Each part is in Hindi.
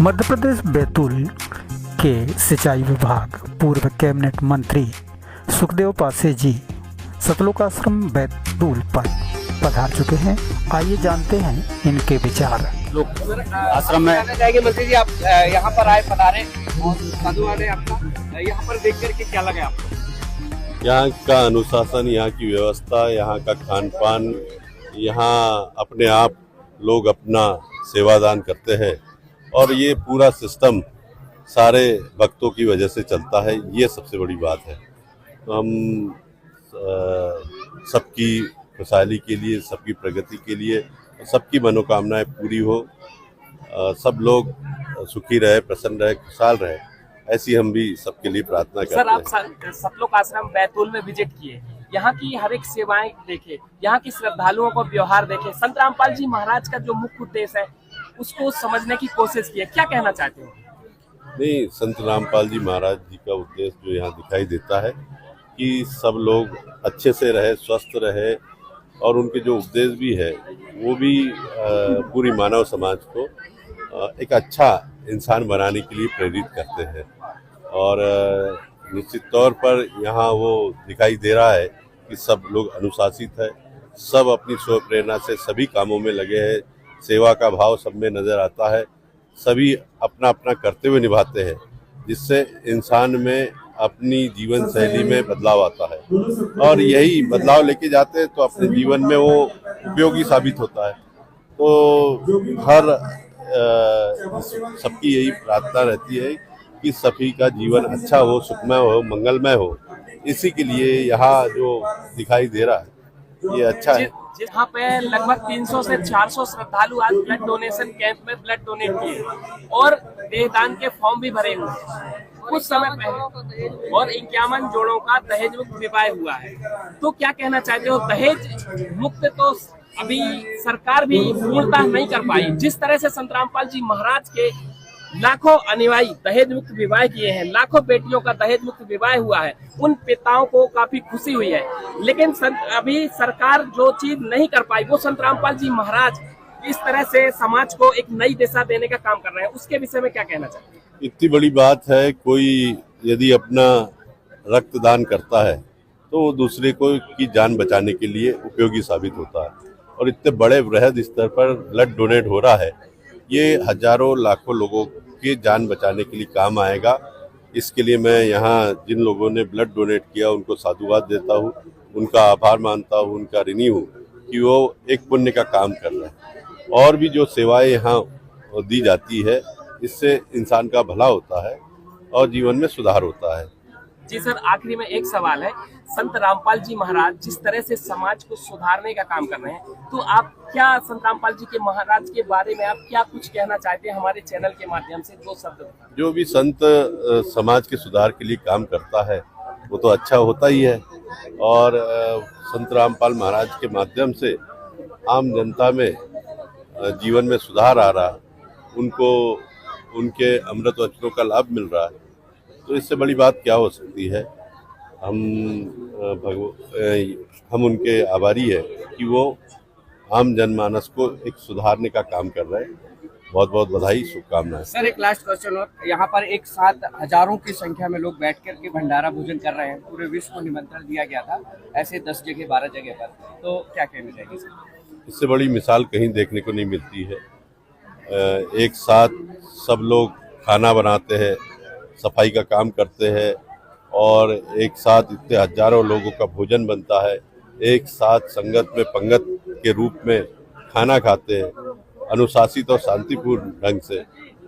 मध्य प्रदेश बैतूल के सिंचाई विभाग पूर्व कैबिनेट मंत्री सुखदेव पासे जी सतलोक आश्रम बैतूल पर पधार चुके हैं। आइए जानते हैं इनके विचार। आश्रम में जाएंगे मंत्री जी, आप यहाँ पर आए पधारे और साधुवाद है आपका। यहाँ पर देख करके क्या लगा आपको? यहाँ का अनुशासन, यहाँ की व्यवस्था, यहाँ का खान पान, यहाँ अपने आप लोग अपना सेवादान करते हैं और ये पूरा सिस्टम सारे भक्तों की वजह से चलता है। ये सबसे बड़ी बात है। तो हम सबकी खुशहाली के लिए, सबकी प्रगति के लिए, सबकी मनोकामनाएं पूरी हो, सब लोग सुखी रहे, प्रसन्न रहे, खुशहाल रहे, ऐसी हम भी सबके लिए प्रार्थना करते हैं। सर, आप सतलोक आश्रम बैतूल में विजिट किए, यहाँ की हर एक सेवाएं देखे, यहाँ की श्रद्धालुओं को व्यवहार देखे, संत रामपाल जी महाराज का जो मुख्य उद्देश्य है उसको समझने की कोशिश की है, क्या कहना चाहते हो? नहीं, संत रामपाल जी महाराज जी का उद्देश्य जो यहाँ दिखाई देता है कि सब लोग अच्छे से रहे, स्वस्थ रहे, और उनके जो उपदेश भी है वो भी पूरी मानव समाज को एक अच्छा इंसान बनाने के लिए प्रेरित करते हैं। और निश्चित तौर पर यहाँ वो दिखाई दे रहा है कि सब लोग अनुशासित है, सब अपनी स्व प्रेरणा से सभी कामों में लगे हैं, सेवा का भाव सब में नजर आता है, सभी अपना अपना कर्तव्य निभाते हैं, जिससे इंसान में अपनी जीवन शैली में बदलाव आता है और यही बदलाव लेके जाते हैं तो अपने जीवन में वो उपयोगी साबित होता है। तो हर सबकी यही प्रार्थना रहती है कि सभी का जीवन अच्छा हो, सुखमय हो, मंगलमय हो। इसी के लिए यहाँ जो दिखाई दे रहा है ये अच्छा है। जहाँ पे लगभग 300 से 400 श्रद्धालु आज ब्लड डोनेशन कैंप में ब्लड डोनेट किए और देहदान के फॉर्म भी भरे हुए हैं कुछ समय पहले, और 51 जोड़ों का दहेज मुक्त विवाह हुआ है। तो क्या कहना चाहते हो? दहेज मुक्त तो अभी सरकार भी पूर्णतः नहीं कर पाई। जिस तरह से संत रामपाल जी महाराज के लाखों अनुयायी दहेज मुक्त विवाह किए हैं, लाखों बेटियों का दहेज मुक्त विवाह हुआ है, उन पिताओं को काफी खुशी हुई है। लेकिन अभी सरकार जो चीज नहीं कर पाई वो संत रामपाल जी महाराज इस तरह से समाज को एक नई दिशा देने का काम कर रहे हैं, उसके विषय में क्या कहना चाहते हैं? इतनी बड़ी बात है, कोई यदि अपना रक्तदान करता है तो वो दूसरे को की जान बचाने के लिए उपयोगी साबित होता है। और इतने बड़े वृहद स्तर पर ब्लड डोनेट हो रहा है, ये हजारों लाखों लोगों के जान बचाने के लिए काम आएगा। इसके लिए मैं यहाँ जिन लोगों ने ब्लड डोनेट किया उनको साधुवाद देता हूँ, उनका आभार मानता हूँ, उनका ऋणी हूँ कि वो एक पुण्य का काम कर रहे हैं। और भी जो सेवाएं यहाँ दी जाती है इससे इंसान का भला होता है और जीवन में सुधार होता है। जी सर, आखिरी में एक सवाल है, संत रामपाल जी महाराज जिस तरह से समाज को सुधारने का काम कर रहे हैं, तो आप क्या संत रामपाल जी के महाराज के बारे में आप क्या कुछ कहना चाहते हैं हमारे चैनल के माध्यम से? दो शब्द। जो भी संत समाज के सुधार के लिए काम करता है वो तो अच्छा होता ही है, और संत रामपाल महाराज के माध्यम से आम जनता में जीवन में सुधार आ रहा, उनको उनके अमृत वचनों का लाभ मिल रहा है, तो इससे बड़ी बात क्या हो सकती है। हम उनके आभारी है कि वो आम जनमानस को एक सुधारने का काम कर रहे हैं। बहुत बहुत बधाई, शुभकामनाएं। सर, एक लास्ट क्वेश्चन और, यहाँ पर एक साथ हजारों की संख्या में लोग बैठ करके भंडारा भोजन कर रहे हैं, पूरे विश्व को निमंत्रण दिया गया था, ऐसे 10 जगह 12 जगह पर, तो क्या कहना चाहिए सर? इससे बड़ी मिसाल कहीं देखने को नहीं मिलती है। एक साथ सब लोग खाना बनाते हैं, सफाई का काम करते हैं और एक साथ इतने हजारों लोगों का भोजन बनता है, एक साथ संगत में पंगत के रूप में खाना खाते हैं, अनुशासित और शांतिपूर्ण ढंग से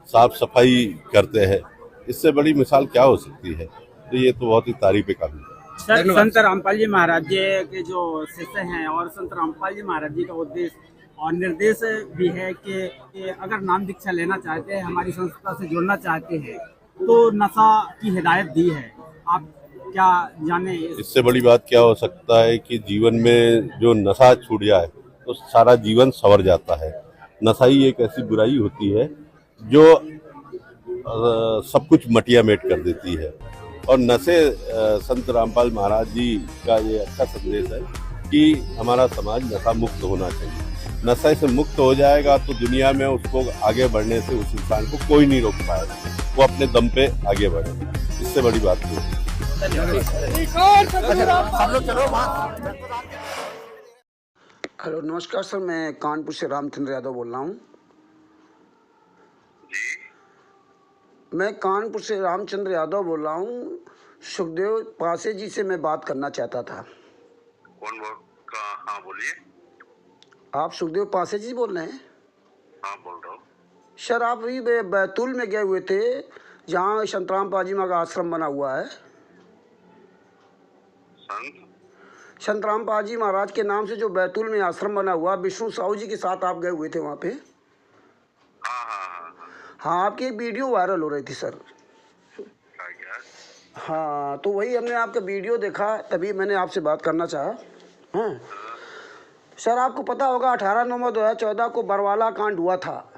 साफ सफाई करते हैं। इससे बड़ी मिसाल क्या हो सकती है? तो ये तो बहुत ही तारीफ काबिल है। सर, संत रामपाल जी महाराज जी के जो शिष्य हैं और संत रामपाल जी महाराज जी का उद्देश्य और निर्देश भी है कि अगर नाम दीक्षा लेना चाहते हैं, हमारी संस्था से जुड़ना चाहते हैं, तो नशा की हिदायत दी है। आप क्या जाने? इससे बड़ी बात क्या हो सकता है कि जीवन में जो नशा छूट जाए तो सारा जीवन संवर जाता है। नशा ही एक ऐसी बुराई होती है जो सब कुछ मटिया मेट कर देती है, और नशे संत रामपाल महाराज जी का ये अच्छा संदेश है कि हमारा समाज नशा मुक्त होना चाहिए। नशे से मुक्त हो जाएगा तो दुनिया में उसको आगे बढ़ने से उस इंसान को कोई नहीं रोक पाएगा, वो अपने दम पे आगे बढ़ेगा। इससे बड़ी बात नहीं। हेलो नमस्कार सर, मैं कानपुर से रामचंद्र यादव बोल रहा हूँ। मैं कानपुर से रामचंद्र यादव बोल रहा हूँ। सुखदेव पासे जी से मैं बात करना चाहता था। कौन बोल का? हाँ बोलिए। आप सुखदेव पासे जी बोल रहे हैं? हाँ बोल रहा हूँ। सर आप भी बैतूल में गए हुए थे, जहाँ संतराम पाजी माँ का आश्रम बना हुआ है। संतराम पाजी महाराज के नाम से जो बैतूल में आश्रम बना हुआ, विष्णु साहू जी के साथ आप गए हुए थे वहाँ पे। हाँ, आपकी एक वीडियो वायरल हो रही थी सर। हाँ, तो वही हमने आपका वीडियो देखा, तभी मैंने आपसे बात करना चाहा। हाँ सर, आपको पता होगा 18 नवंबर 2014 को बरवाला कांड हुआ था,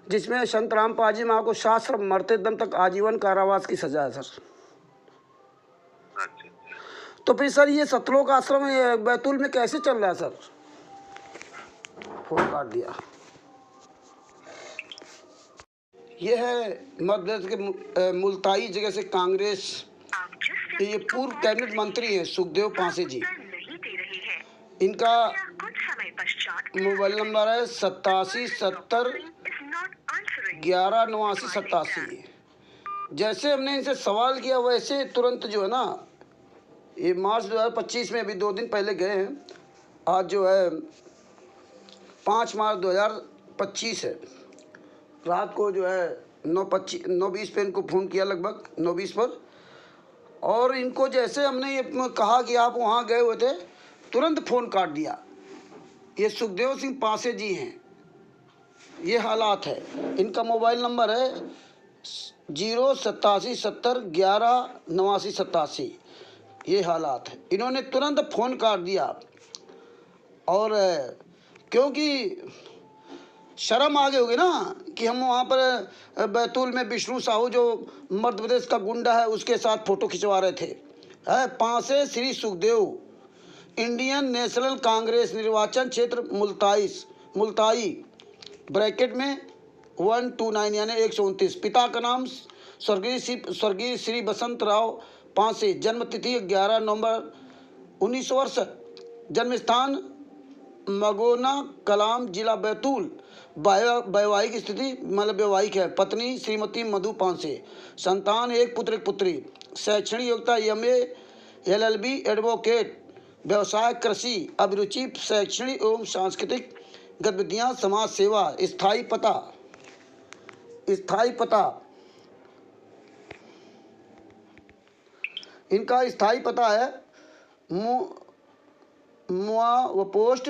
जिसमें संत राम पाजी माँ को शास्त्र मरते दम तक आजीवन कारावास की सजा है सर। तो फिर सर ये सतलोक आश्रम बैतूल में कैसे चल रहा है सर? फोन काट दिया। ये है मध्य प्रदेश के मुल्ताई जगह से कांग्रेस के ये पूर्व कैबिनेट मंत्री हैं सुखदेव पासे जी। इनका मोबाइल नंबर है 8770118987। जैसे हमने इनसे सवाल किया वैसे तुरंत जो है ना, ये मार्च 2025 में अभी 2 दिन पहले गए हैं। आज जो है 5 मार्च 2025 है। रात को जो है 9:20 पे इनको फ़ोन किया, लगभग 9:20 पर। और इनको जैसे हमने ये कहा कि आप वहाँ गए हुए थे, तुरंत फ़ोन काट दिया। ये सुखदेव सिंह पासे जी हैं। ये हालात है। इनका मोबाइल नंबर है 08770118987। ये हालात है। इन्होंने तुरंत फ़ोन काट दिया। और क्योंकि शर्म आ गई होगी ना कि हम वहाँ पर बैतूल में विष्णु साहू जो मध्य प्रदेश का गुंडा है उसके साथ फ़ोटो खिंचवा रहे थे। पासे श्री सुखदेव, इंडियन नेशनल कांग्रेस, निर्वाचन क्षेत्र मुल्ताई ब्रैकेट में 129 यानी 129। पिता का नाम स्वर्गीय श्री बसंत राव पासे, जन्म तिथि 11 नवंबर 1968, जन्म स्थान मगोना कलाम, जिला बैतूल। वैवाहिक स्थिति मतलब वैवाहिक है, पत्नी श्रीमती मधु पासे, संतान एक पुत्र एक पुत्री। शैक्षणिक योग्यता MA LLB, एडवोकेट, व्यवसाय कृषि, अभिरुचि शैक्षणिक एवं सांस्कृतिक गतिविधियाँ, समाज सेवा। स्थायी पता इनका स्थायी पता है मुआ व पोस्ट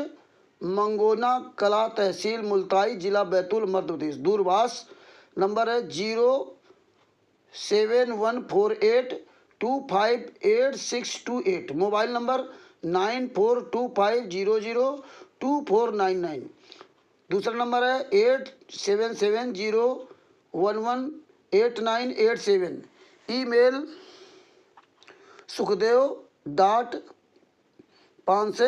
मंगोना कला, तहसील मुल्ताई, जिला बैतूल, मध्य प्रदेश। दूरभाष नंबर है 07148258628। Mobile number 9425002499। दूसरा नंबर है 8770118987। Email sukhdev.panse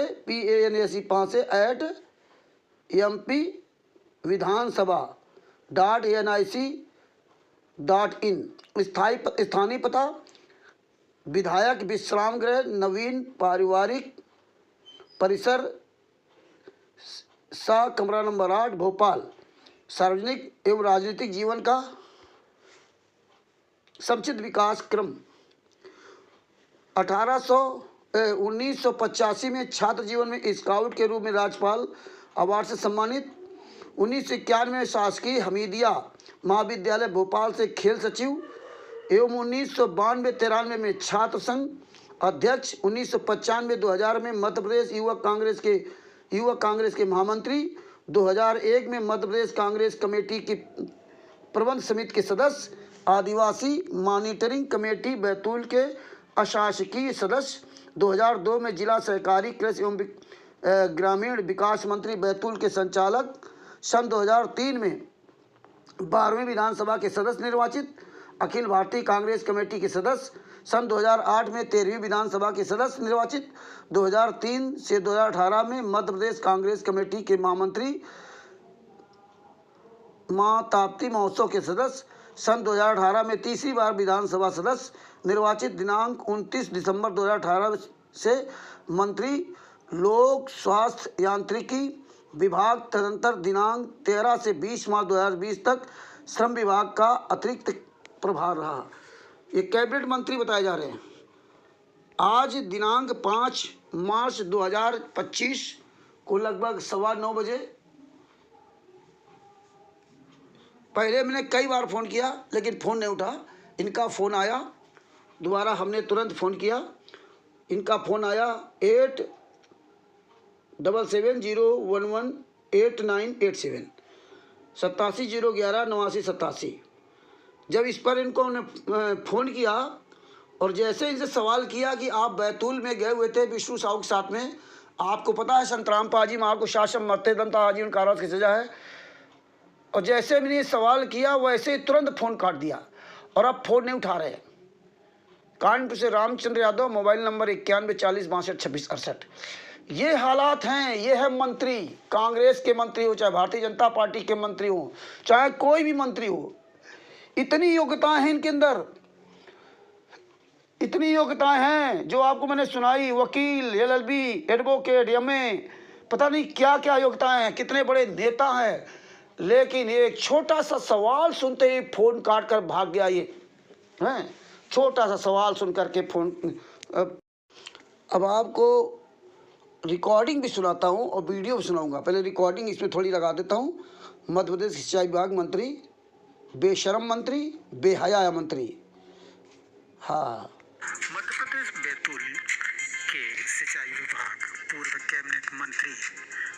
panse@mp-vidhansabha.nic.in। स्थानीय पता विधायक विश्राम गृह, नवीन पारिवारिक परिसर, सा कमरा नंबर 8, भोपाल। सार्वजनिक एवं राजनीतिक जीवन का समुचित विकास क्रम। 1985 में छात्र जीवन में स्काउट के रूप में राज्यपाल अवार्ड से सम्मानित। 1991 में शासकीय हमीदिया महाविद्यालय भोपाल से खेल सचिव एवं 1992-93 में छात्र संघ अध्यक्ष। 1995-2000 में मध्य प्रदेश युवक कांग्रेस के महामंत्री। 2001 में मध्य प्रदेश कांग्रेस कमेटी की प्रबंध समिति के सदस्य। आदिवासी मॉनिटरिंग कमेटी बैतूल के अशासकीय सदस्य। 2002 में जिला सहकारी कृषि एवं ग्रामीण विकास मंत्री बैतूल के संचालक। सन 2003 में 12वीं विधानसभा के सदस्य निर्वाचित। अखिल भारतीय कांग्रेस कमेटी के सदस्य। सन 2008 में 13वीं विधानसभा के सदस्य निर्वाचित, 2003 से 2018 में मध्य प्रदेश कांग्रेस कमेटी के महामंत्री मां ताप्ती महोत्सव के सदस्य, सन 2018 में तीसरी बार विधानसभा सदस्य निर्वाचित, दिनांक 29 दिसंबर 2018 से मंत्री लोक स्वास्थ्य यांत्रिकी विभाग, तदनंतर दिनांक 13 से 20 मार्च 2020 तक श्रम विभाग का अतिरिक्त प्रभार रहा। ये कैबिनेट मंत्री बताए जा रहे हैं। आज दिनांक 5 मार्च 2025 को लगभग 9:15 बजे, पहले मैंने कई बार फ़ोन किया लेकिन फ़ोन नहीं उठा, इनका फ़ोन आया, दोबारा हमने तुरंत फ़ोन किया, इनका फ़ोन आया 8770118987 87011987। जब इस पर इनको हमने फ़ोन किया और जैसे इनसे सवाल किया कि आप बैतूल में गए हुए थे विष्णु साहू के साथ में, आपको पता है संतराम पाजी माँ को शासन मरते दम था, आजीवन कारावास की सजा है, और जैसे मैंने सवाल किया वैसे ही तुरंत फ़ोन काट दिया और अब फ़ोन नहीं उठा रहे। कानपुर से रामचंद्र यादव, मोबाइल नंबर 9140622668। ये हालात हैं। ये है मंत्री, कांग्रेस के मंत्री हो चाहे भारतीय जनता पार्टी के मंत्री हो चाहे कोई भी मंत्री हो, इतनी योग्यताएं हैं इनके अंदर, इतनी योग्यताएं हैं जो आपको मैंने सुनाई, वकील, LLB, एडवोकेट, MA, पता नहीं क्या क्या योग्यताएं हैं, कितने बड़े नेता हैं, लेकिन एक छोटा सा सवाल सुनते ही फ़ोन काट कर भाग गया। ये हैं, छोटा सा सवाल सुन करके फ़ोन। अब आपको रिकॉर्डिंग भी सुनाता हूँ और वीडियो भी सुनाऊंगा। पहले रिकॉर्डिंग इसमें थोड़ी लगा देता हूँ। मध्य प्रदेश सिंचाई विभाग मंत्री, बेशरम मंत्री, बेहया मंत्री। हाँ, मध्य प्रदेश बैतूल के सिंचाई विभाग पूर्व कैबिनेट मंत्री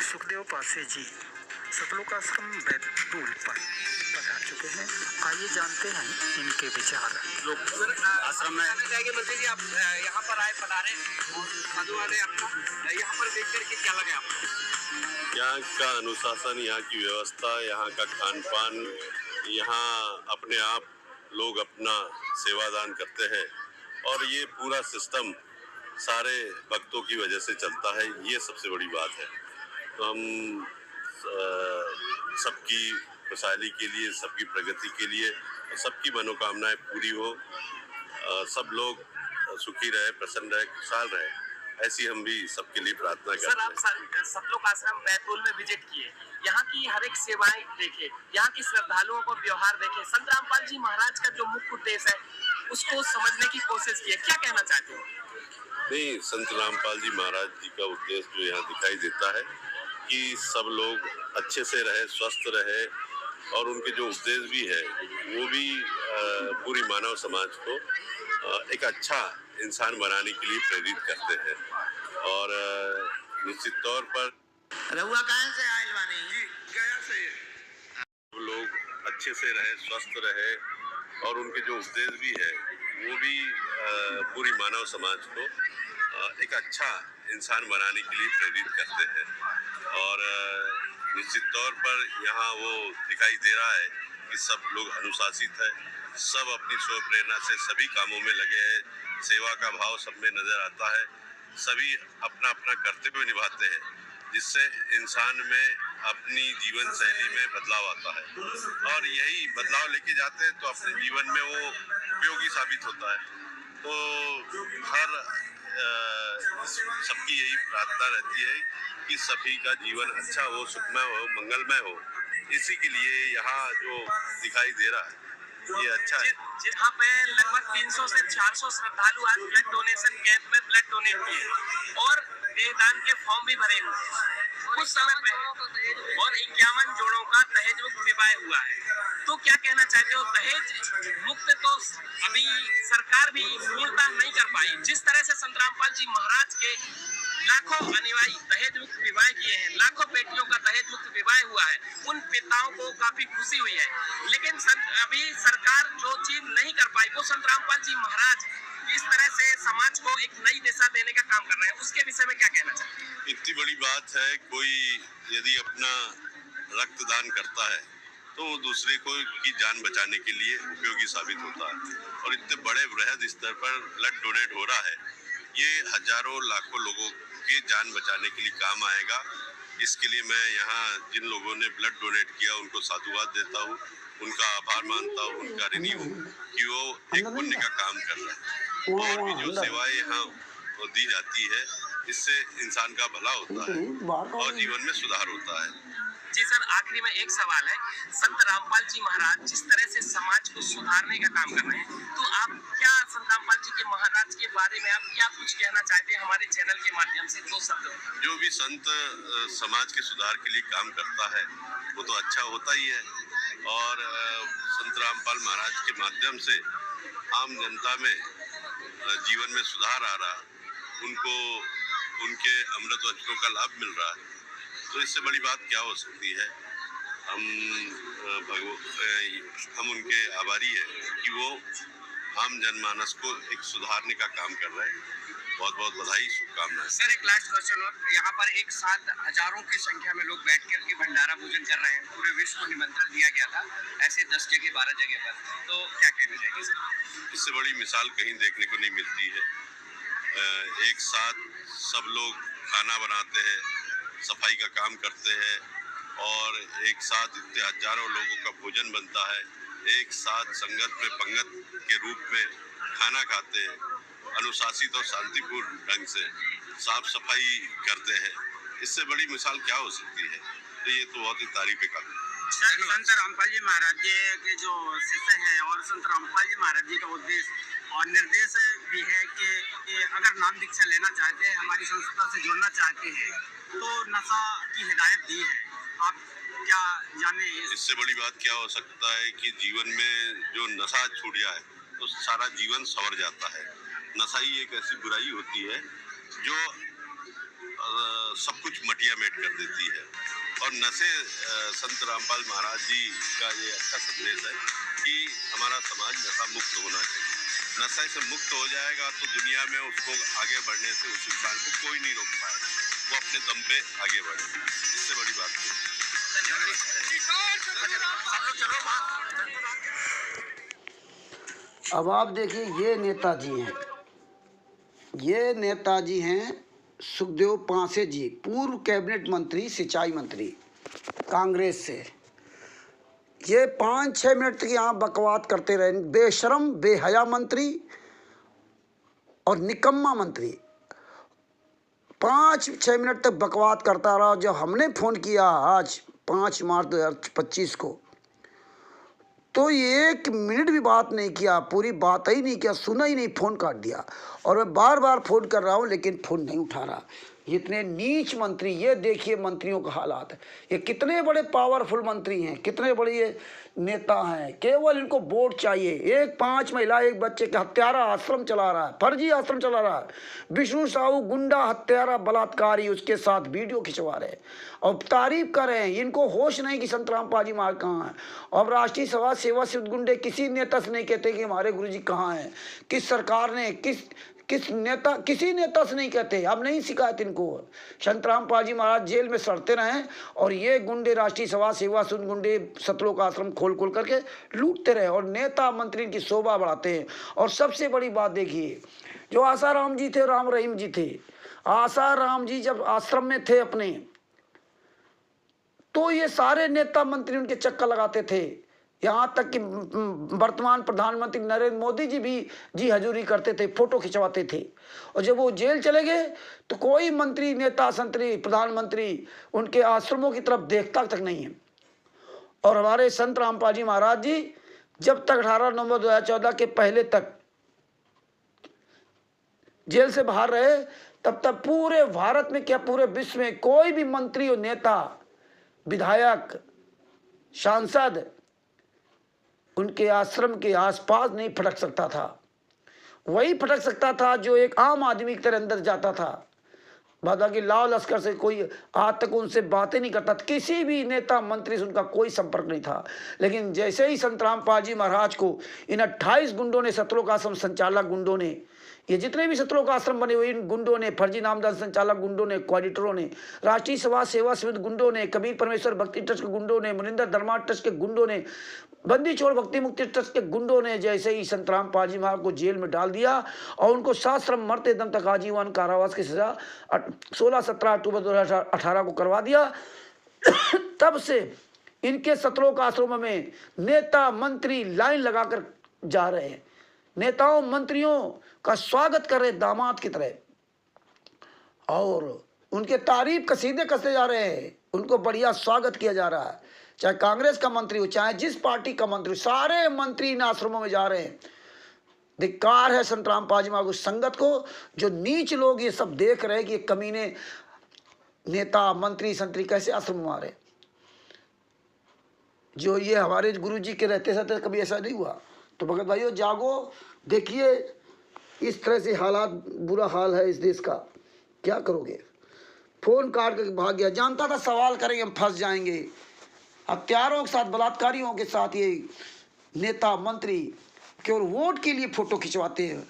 सुखदेव पासे जी सतलोकाश्रम बैतूल पर पधार चुके हैं। आइए जानते हैं इनके विचार। आश्रम में मंत्री जी, आप यहाँ पर आए, पधारे, साधु वाले आपका यहाँ पर देख करके क्या लगे आपको? यहाँ का अनुशासन, यहाँ की व्यवस्था, यहाँ का खान पान, यहाँ अपने आप लोग अपना सेवादान करते हैं और ये पूरा सिस्टम सारे भक्तों की वजह से चलता है। ये सबसे बड़ी बात है। तो हम सबकी खुशहाली के लिए, सबकी प्रगति के लिए, सबकी मनोकामनाएं पूरी हो, सब लोग सुखी रहे, प्रसन्न रहे, खुशहाल रहे, ऐसी हम भी सबके लिए प्रार्थना करते हैं। सर, आप सतलोकाश्रम बैतूल में विजिट किए, यहाँ की हर एक सेवाएं देखे, यहाँ की श्रद्धालुओं को व्यवहार देखे, संत रामपाल जी महाराज का जो मुख्य उद्देश्य है उसको समझने की कोशिश की है, क्या कहना चाहते हो? नहीं, संत रामपाल जी महाराज जी का उद्देश्य जो यहाँ दिखाई देता है कि सब लोग अच्छे से रहे, स्वस्थ रहे, और उनके जो उद्देश्य भी है वो भी पूरी मानव समाज को एक अच्छा इंसान बनाने के लिए प्रेरित करते हैं। और निश्चित तौर पर रहुआ कहाँ से आए बानी? गया से लोग अच्छे से रहे, स्वस्थ रहे, और उनके जो उद्देश्य भी है वो भी पूरी मानव समाज को एक अच्छा इंसान बनाने के लिए प्रेरित करते हैं। और निश्चित तौर पर यहाँ वो दिखाई दे रहा है कि सब लोग अनुशासित है, सब अपनी स्व प्रेरणा से सभी कामों में लगे हैं, सेवा का भाव सब में नजर आता है, सभी अपना अपना कर्तव्य निभाते हैं, जिससे इंसान में अपनी जीवन शैली में बदलाव आता है और यही बदलाव लेके जाते हैं तो अपने जीवन में वो उपयोगी साबित होता है। तो हर सबकी यही प्रार्थना रहती है कि सभी का जीवन अच्छा हो, सुखमय हो, मंगलमय हो। इसी के लिए यहाँ जो दिखाई दे रहा है ये अच्छा है। जहाँ पे लगभग 300 से 400 श्रद्धालु आज ब्लड डोनेशन कैंप में ब्लड डोनेट किए और देहदान के फॉर्म भी भरे हुए कुछ समय पहले, और 51 जोड़ों का दहेज मुक्त विवाह हुआ है। तो क्या कहना चाहते हो? दहेज मुक्त तो अभी सरकार भी पूर्णतः नहीं कर पाई। जिस तरह से संत रामपाल जी महाराज के लाखों अनुयायी दहेज मुक्त विवाह किए हैं, लाखों बेटियों का दहेज मुक्त विवाह हुआ है, उन पिताओं को काफी खुशी हुई है। लेकिन अभी सरकार जो चीज नहीं कर पाई वो संत रामपाल जी महाराज इस तरह से समाज को एक नई दिशा देने का काम कर रहे हैं, उसके विषय में क्या कहना चाहते हैं? इतनी बड़ी बात है, कोई यदि अपना रक्तदान करता है तो वो दूसरे को की जान बचाने के लिए उपयोगी साबित होता है। और इतने बड़े वृहद स्तर पर ब्लड डोनेट हो रहा है, ये हजारों लाखों लोगों के जान बचाने के लिए काम आएगा। इसके लिए मैं यहाँ जिन लोगों ने ब्लड डोनेट किया उनको साधुवाद देता हूँ, उनका आभार मानता हूँ, उनका ऋणी हूँ कि वो एक पुण्य का काम कर रहे हैं। और भी जो सेवाएं यहाँ दी जाती है, इससे इंसान का भला होता है और जीवन में सुधार होता है। जी सर, आखिरी में एक सवाल है। संत रामपाल जी महाराज जिस तरह से समाज को सुधारने का काम कर रहे हैं, तो आप क्या संत रामपाल जी के महाराज के बारे में आप क्या कुछ कहना चाहते हैं हमारे चैनल के माध्यम से, 2 शब्द? जो भी संत समाज के सुधार के लिए काम करता है वो तो अच्छा होता ही है। और संत रामपाल महाराज के माध्यम से आम जनता में जीवन में सुधार आ रहा, उनको उनके अमृत वचनों का लाभ मिल रहा है, तो इससे बड़ी बात क्या हो सकती है। हम उनके आभारी हैं कि वो आम जनमानस को एक सुधारने का काम कर रहे हैं। बहुत बहुत बधाई, शुभकामनाएं। सर एक लास्ट क्वेश्चन और, यहाँ पर एक साथ हजारों की संख्या में लोग बैठ कर के भंडारा भोजन कर रहे हैं, पूरे विश्व को निमंत्रण दिया गया था, ऐसे 10 जगह 12 जगह पर, तो क्या कहना चाहिए सर? इससे बड़ी मिसाल कहीं देखने को नहीं मिलती है। एक साथ सब लोग खाना बनाते हैं, सफाई का काम करते हैं और एक साथ इतने हजारों लोगों का भोजन बनता है, एक साथ संगत में पंगत के रूप में खाना खाते हैं, अनुशासित और शांतिपूर्ण ढंग से साफ सफाई करते हैं। इससे बड़ी मिसाल क्या हो सकती है। तो ये तो बहुत ही तारीफ का। सर संत रामपाल जी महाराज जी के जो शिष्य हैं और संत रामपाल जी महाराज जी का उद्देश्य और निर्देश भी है कि अगर नाम दीक्षा लेना चाहते हैं, हमारी संस्था से जुड़ना चाहते हैं, तो नशा की हिदायत दी है। आप क्या जाने? इससे बड़ी बात क्या हो सकता है कि जीवन में जो नशा छूट जाए तो सारा जीवन संवर जाता है। नशा ही एक ऐसी बुराई होती है जो सब कुछ मटिया मेट कर देती है। और नशे संत रामपाल महाराज जी का ये अच्छा संदेश है कि हमारा समाज नशा मुक्त होना चाहिए। नशे से मुक्त हो जाएगा तो दुनिया में उसको आगे बढ़ने से उस इंसान को कोई नहीं रोक पाएगा, वो अपने दम पे आगे बढ़े। इससे बड़ी बात नहीं। अब आप देखिए, ये नेताजी हैं, ये नेताजी हैं सुखदेव पांसे जी, पूर्व कैबिनेट मंत्री, सिंचाई मंत्री, कांग्रेस से। ये 5-6 मिनट तक यहाँ बकवाद करते रहे, बेशरम बेहया मंत्री और निकम्मा मंत्री 5-6 मिनट तक बकवाद करता रहा। जब हमने फ़ोन किया आज 5 मार्च 2025 को, तो 1 मिनट भी बात नहीं किया, पूरी बात ही नहीं किया, सुना ही नहीं, फ़ोन काट दिया। और मैं बार बार फ़ोन कर रहा हूँ लेकिन फ़ोन नहीं उठा रहा। इतने नीच मंत्री, ये देखिए मंत्रियों का हालात है। ये कितने बड़े पावरफुल मंत्री हैं, कितने बड़े ये नेता हैं, केवल इनको वोट चाहिए। एक 5 महिला 1 बच्चे का हत्यारा आश्रम चला रहा है, फर्जी आश्रम चला रहा है। विष्णु साहू गुंडा हत्यारा बलात्कारी उसके साथ वीडियो खिंचवा रहे हैं और तारीफ कर रहे हैं। इनको होश नहीं कि संत रामपाल जी महाराज कहाँ हैं। और राष्ट्रीय समाज सेवा से गुंडे किसी नेता से नहीं कहते कि हमारे गुरु जी कहाँ हैं, किस सरकार ने, किस नेता, किसी नेता से नहीं कहते। अब नहीं शिकायत इनको। संत रामपाल जी महाराज जेल में सड़ते रहे और ये गुंडे राष्ट्रीय समाज सेवा से गुंडे सतलोक आश्रम खोल करके लूटते रहे और नेता मंत्री की शोभा बढ़ाते हैं। और सबसे बड़ी बात देखिए, जो आसाराम जी थे, राम रहीम जी थे, आसाराम जी जब आश्रम में थे अपने, तो ये सारे नेता मंत्री उनके चक्कर लगाते थे। यहाँ तक कि वर्तमान प्रधानमंत्री नरेंद्र मोदी जी भी जी हजूरी करते थे, फोटो खिंचवाते थे। और जब वो जेल चले गए तो कोई मंत्री, नेता, संतरी, प्रधानमंत्री उनके आश्रमों की तरफ देखता तक नहीं है। और हमारे संत रामपाल जी महाराज जी जब तक 18 नवंबर 2014 के पहले तक जेल से बाहर रहे, तब तक पूरे भारत में क्या पूरे विश्व में कोई भी मंत्री और नेता, विधायक, सांसद उनके आश्रम के आसपास नहीं फटक सकता था। वही फटक सकता था जो एक आम आदमी की तरह अंदर जाता था। बाकी लाल लश्कर से कोई आज तक उनसे बातें नहीं करता, किसी भी नेता मंत्री से उनका कोई संपर्क नहीं था। लेकिन जैसे ही संत रामपाल जी महाराज को इन 28 गुंडों ने, सतलोक आश्रम संचालक गुंडों ने, ये जितने भी सतलोक आश्रम बने हुए इन गुंडों ने, फर्जी नामदार संचालक गुंडों ने, कोऑर्डिनेटरों ने, राष्ट्रीय समाज सेवा समिति गुंडों ने, कबीर परमेश्वर भक्ति ट्रस्ट के गुंडों ने, मुनिंदर धर्मा ट्रस्ट के गुंडों ने, बंदी छोड़ भक्ति मुक्ति ट्रस्ट के गुंडों ने जैसे ही संत रामपाल जी महाराज को जेल में डाल दिया और उनको साश्रम मरते दम तक आजीवन कारावास की सजा 16-17 अक्टूबर 2018 को करवा दिया, तब से इनके सतलोक आश्रम में नेता मंत्री लाइन लगाकर जा रहे हैं, नेताओं मंत्रियों का स्वागत कर रहे दामाद की तरह, और उनके तारीफ कसीदे कसते जा रहे हैं, उनको बढ़िया स्वागत किया जा रहा है। चाहे कांग्रेस का मंत्री हो, चाहे जिस पार्टी का मंत्री हो, सारे मंत्री इन आश्रमों में जा रहे हैं। धिक्कार है संत रामपाल जी महाराज संगत को, जो नीच लोग ये सब देख रहे हैं कि ये कमीने नेता मंत्री संतरी कैसे आश्रम में आ रहे। जो ये हमारे गुरु जी के रहते रहते कभी ऐसा नहीं हुआ। तो भगत भाइयों जागो, देखिए इस तरह से हालात, बुरा हाल है इस देश का, क्या करोगे। फोन काट कर भाग गया, जानता था सवाल करेंगे हम फंस जाएंगे। हत्यारों के साथ, बलात्कारियों के साथ ये नेता मंत्री केवल वोट के लिए फोटो खिंचवाते हैं,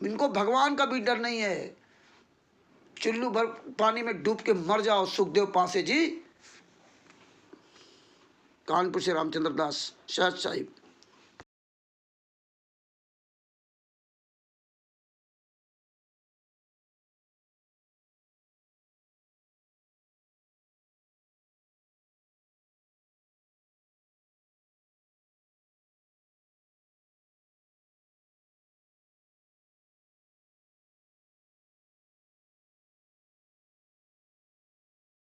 इनको भगवान का भी डर नहीं है। चुल्लू भर पानी में डूब के मर जाओ सुखदेव पासे जी। कानपुर से रामचंद्र दास, शहद साहिब।